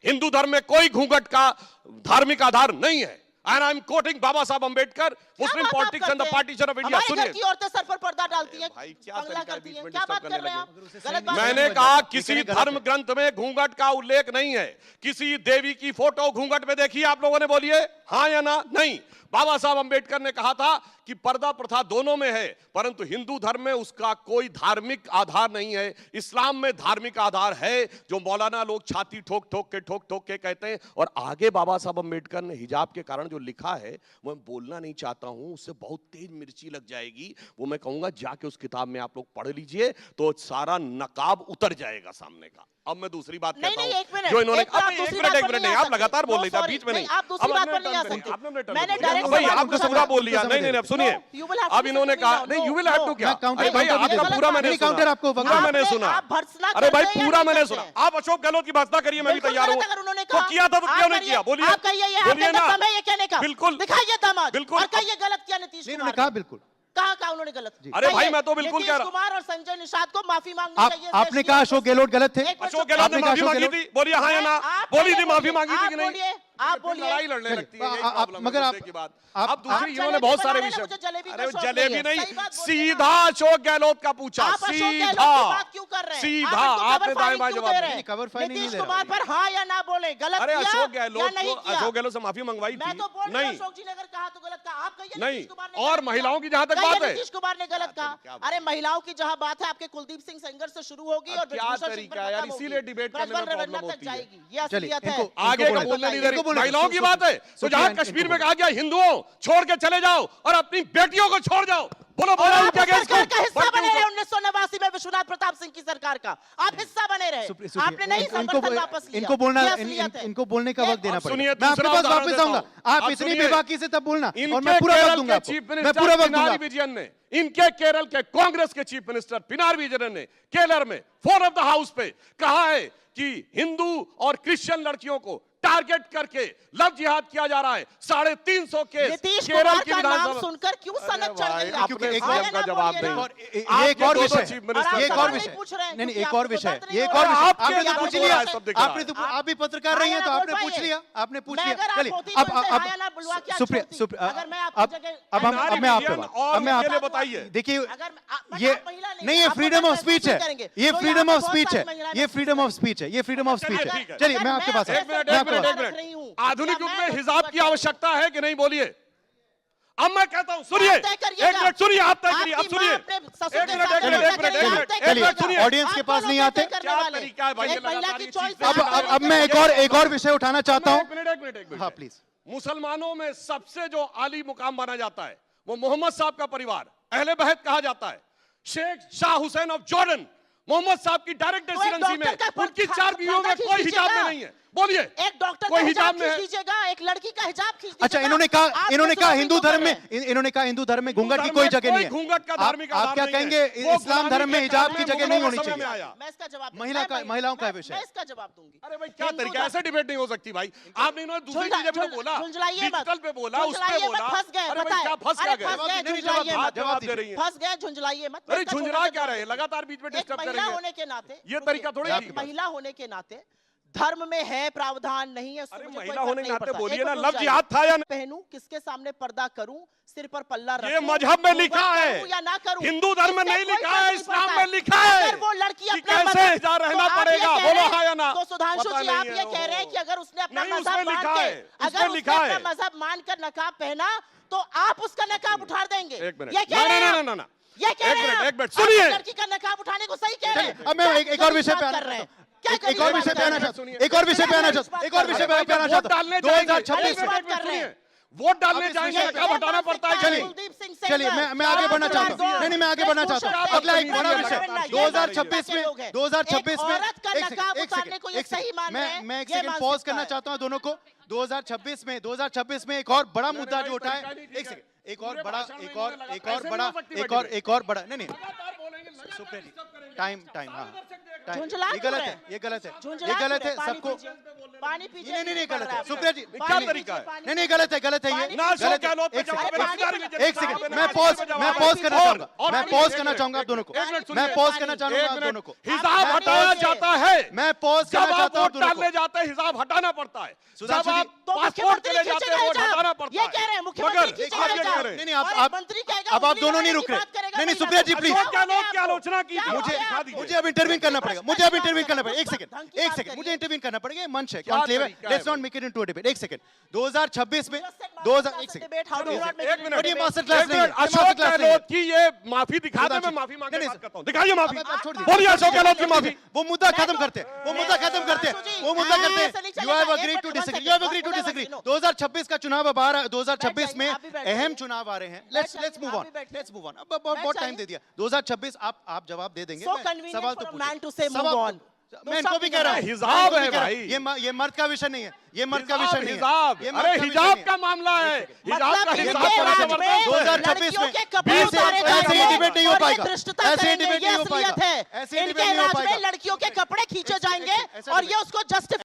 हिंदू धर्म में कोई घूंघट का धार्मिक आधार नहीं है। And I'm quoting Baba Saheb Ambedkar, Muslim politics and the partition of India. सुनिए, की औरतें सर पर पर्दा डालती हैं, भाई क्या तरीका है बीच में क्या बात कर रहे हैं आप? गलत बात। मैंने कहा किसी धर्म ग्रंथ में घूंघट का उल्लेख नहीं है। किसी देवी की फोटो घूंघट में देखी आप लोगों ने? बोलिए हाँ या ना? नहीं। बाबा साहब अंबेडकर ने कहा था कि पर्दा प्रथा दोनों में है, परंतु हिंदू धर्म में उसका कोई धार्मिक आधार नहीं है। इस्लाम में धार्मिक आधार है, जो मौलाना लोग छाती ठोक ठोक के कहते हैं। और आगे बाबा साहब अंबेडकर ने हिजाब के कारण जो लिखा है वो मैं बोलना नहीं चाहता हूं, उससे बहुत तेज मिर्ची लग जाएगी। वो मैं कहूंगा जाके उस किताब में आप लोग पढ़ लीजिए, तो सारा नकाब उतर जाएगा सामने का। अब मैं दूसरी बात कहता हूं जो इन्होंने, एक मिनट नहीं, आप लगातार बोल रही थी बीच में नहीं, आप दूसरी बात पर नहीं आ सकते। मैंने डायरेक्ट भाई आपने पूरा बोल लिया। नहीं अब सुनिए, अब इन्होंने कहा नहीं यू विल हैव टू क्या? अरे भाई आपका पूरा मैंने सुना, पूरा मैंने सुना। अरे भाई पूरा मैंने सुना। आप अशोक गहलोत की भर्त्सना करिए, मैं भी तैयार हूँ। तो किया था तो क्यों नहीं किया? बोलिए बोलिए ना। बिल्कुल दिखाइए दामाद, बिल्कुल। और कहिए गलत किया नीतीश कुमार ने। कहा बिल्कुल, कहा उन्होंने गलत? अरे भाई मैं तो बिल्कुल कह रहा हूं। कुमार और संजय निषाद को माफी मांगनी चाहिए। आपने कहा अशोक गहलोत गलत थे? अशोक गहलोत ने माफी मांगी थी, बोलिए हाँ या ना? बोली थी माफी मांगी थी कि नहीं? आप बोलिए। लड़ाई लड़ने लगती है मगर आप अब दूसरी इन्होंने बहुत सारे विषय। अरे जलेबी नहीं, सीधा अशोक गहलोत का पूछा, सीधा आपने दाएं बाएं जवाब दिया। नीतीश कुमार पर हाँ या ना बोले, गलत अरे किया अशोक या गहलोत से माफी मंगवाई थी? नहीं अशोक जी ने अगर कहा तो गलत कहा। आप कहिए नहीं। और महिलाओं की जहां तक बात है, नीतीश कुमार ने गलत कहा। अरे महिलाओं की जहाँ बात है, आपके कुलदीप सिंह सेंगर से शुरू होगी और क्या तरीका है यार, इसीलिए डिबेट करने में प्रॉब्लम होती है। ये असलियत है। आगे का बोलने नहीं दे रही, महिलाओं की बात है। तो जहां कश्मीर में कहा गया हिंदुओं छोड़ के चले जाओ और अपनी बेटियों को छोड़ जाओ, बोलो बोलो आप सरकार का हिस्सा बने रहे 1989 में विश्वनाथ प्रताप सिंह की सरकार का आप हिस्सा बने रहे। आपने नहीं समर्थन वापस लिया। इनको बोलना, इनको बोलने का वक्त देना पड़ेगा। मैं आपके पास वापस आऊंगा, आप इतनी बेबाकी से तब बोलना और मैं पूरा वक्त दूंगा आपको। मैं पूरा वक्त दूंगा। विजयन ने, इनके केरल के कांग्रेस के चीफ मिनिस्टर पिनार विजयन ने केरल में फ्लोर ऑफ द हाउस पे कहा है कि हिंदू और क्रिश्चियन लड़कियों को टारगेट करके लव जिहाद किया जा रहा है। 350 केस केरल की विधानसभा सुनकर क्यों सनक चढ़ गई? क्योंकि एक का जवाब नहीं। एक और विषय, एक और विषय, नहीं एक और विषय, एक और विषय आपने तो पूछ लिया। आपने तो, आप भी पत्रकार रही हैं तो आपने पूछ लिया, आपने पूछ लिया। चलिए अब सुप्रिया, अब मैं आपके बाद, अब मैं आपको बताइए। देखिए ये नहीं, ये फ्रीडम ऑफ स्पीच है, ये फ्रीडम ऑफ स्पीच है, ये फ्रीडम ऑफ स्पीच है, ये फ्रीडम ऑफ स्पीच है। चलिए मैं आपके पास, एक मिनट, आधुनिक युग में हिजाब की आवश्यकता है कि नहीं? बोलिए। अब मैं कहता हूं, सुनिए एक मिनट, सुनिए आप तय करिए। अब सुनिए एक मिनट सुनिए, ऑडियंस के पास नहीं आते। क्या तरीका है भाई? अब मैं एक और विषय उठाना चाहता हूं। एक मिनट हाँ प्लीज। मुसलमानों में सबसे जो आली मुकाम माना जाता है वो मोहम्मद साहब का परिवार, अहले बैत कहा जाता है। शेख शाह हुसैन ऑफ जॉर्डन मोहम्मद साहब की डायरेक्ट रेसिडेंसी में उनकी 4 बीवियों में कोई हिजाब में नहीं है। बोलिए, एक डॉक्टर कोई हिजाब में खींचेगा, एक लड़की का हिजाब खींच दीजिएगा। अच्छा इन्होंने कहा हिंदू धर्म में, इन्होंने कहा हिंदू धर्म में घूंघट की कोई जगह नहीं है। घूंघट का धार्मिक आप क्या कहेंगे? इस्लाम धर्म में हिजाब की जगह नहीं होनी चाहिए। मैं इसका जवाब, महिलाओं का विषय, मैं इसका जवाब दूंगी। अरे भाई क्या तरीका, ऐसे डिबेट नहीं हो सकती भाई। आपने इन्होंने दूसरी चीजें भी तो बोला, डिजिटल पे बोला, उस पे बोला। फंस गए, अरे भाई क्या फंस क्या गए? जवाब दे रही है। फंस गए, झुंझलाइए मत। अरे झुंझला क्या रहे, लगातार बीच में डिस्टर्ब कर रहे हैं। होने के नाते ये तरीका थोड़ी, महिला होने के नाते धर्म में है प्रावधान नहीं है। अरे महिला होने के नाते बोलिए ना, लव जिहाद था या नहीं? पहनूं, किसके सामने पर्दा करूं, सिर पर पल्ला रखूं, ये मजहब में लिखा है या ना करूं? हिंदू धर्म में नहीं लिखा है, इस्लाम में लिखा है। अगर वो लड़की अपना कैसे हिजाब रहना पड़ेगा, बोलो हाँ या ना? तो सुधांशु जी आप ये कह रहे हैं कि अगर उसने अपना मजहब मानकर नकाब पहना तो आप उसका नकाब उठा देंगे? एक मिनट, ये कह रहे हैं, ये कह रहे हैं। एक मिनट सुनिए, लड़की का नकाब उठाने को सही कह रहे हैं। अब मैं एक और विषय पे आना चाहता हूं। एक और विषय पे आना चाहता हूं। एक और विषय पे आना चाहता हूं। एक और विषय पे आना चाहता हूं। 2026 में वोट डालने जाएंगे, नकाब हटाना पड़ता है। चलिए मैं आगे बढ़ना चाहता हूं। नहीं मैं आगे बढ़ना चाहता हूं। अगला एक बड़ा विषय 2026 में मैं एक सेकंड पॉज करना चाहता हूं दोनों को। 2026 में एक और बड़ा मुद्दा जो उठा है, एक और बड़ा नहीं सुप्रिया जी टाइम टाइम हाँ टाइम झुंझला ये गलत है ये गलत है ये गलत है सबको पानी पीजिए नहीं नहीं गलत है सुप्रिया जी क्या तरीका है? नहीं नहीं गलत है ये ना गलत अशोक है गहलोत पे एक जवाब सेकंड है, रिश्तेदारी एक सेकंड मैं पॉज करना चाहूंगा मैं पॉज करना चाहूंगा आप दोनों को मैं पॉज करना चाहूंगा आप दोनों को हिसाब हटाया जाता है। मैं पॉज जब करना आप चाहता हूं वोट डालने जाते हैं हिसाब हटाना पड़ता है। जब सुधांशु जी, आप तो पासपोर्ट के लिए जाते हैं वोट हटाना पड़ता है। ये कह रहे हैं मगर मुख्यमंत्री आप ये कह रहे हैं नहीं नहीं आप अब आप दोनों नहीं रुक रहे नहीं नहीं सुप्रिया जी प्लीज अशोक गहलोत की आलोचना की थी। मुझे दिखा दीजिए। मुझे अब इंटरव्यू करना पड़ेगा मुझे अब इंटरव्यू करना पड़ेगा एक सेकंड मुझे इंटरव्यू करना पड़ेगा ये मंच है कॉन्क्लेव है तरीका है let's not make it into a debate एक सेकंड 2026 में 2000 एक सेकंड एक मिनट बट ये मास्टर क्लास नहीं है ये अशोक मास्टर क्लास नहीं है गहलोत की ये माफी दिखा दे, मैं माफी मांग के नहीं, बात करता हूं। दिखाइए माफी, अब छोड़ दीजिए। बोलिए अशोक गहलोत की माफी। वो मुद्दा खत्म करते हैं वो मुद्दा खत्म करते हैं वो मुद्दा करते हैं you have agreed to disagree you have agreed to disagree 2026 का चुनाव अब आ रहा है 2026 में अहम चुनाव आ रहे हैं लेट्स मूव ऑन अब बहुत टाइम दे दिया 2026 आप जवाब दे देंगे मैं सवाल तो पूछूं मैं इनको भी कह रहा हूं हिजाब है भाई, ये मर्द का विषय नहीं है ये मर्द का विषय नहीं है हिजाब, ये मर्द अरे का विषय हिजाब नहीं का मामला है। हिजाब का मतलब हिसाब इनके कैसे राज बढ़ता है? में 2026 में लड़कियों के कपड़े उतारे ऐसे जाएंगे डिबेट नहीं हो और ये पाएगा दृष्टता ऐसे करेंगे, डिबेट ये नहीं हो असलियत पाएगा है। ऐसे डिबेट इनके नहीं हो राज में पाएगा लड़कियों के कपड़े खींचे जाएंगे ऐसा और डिबेट- ये उसको जस्टिफाई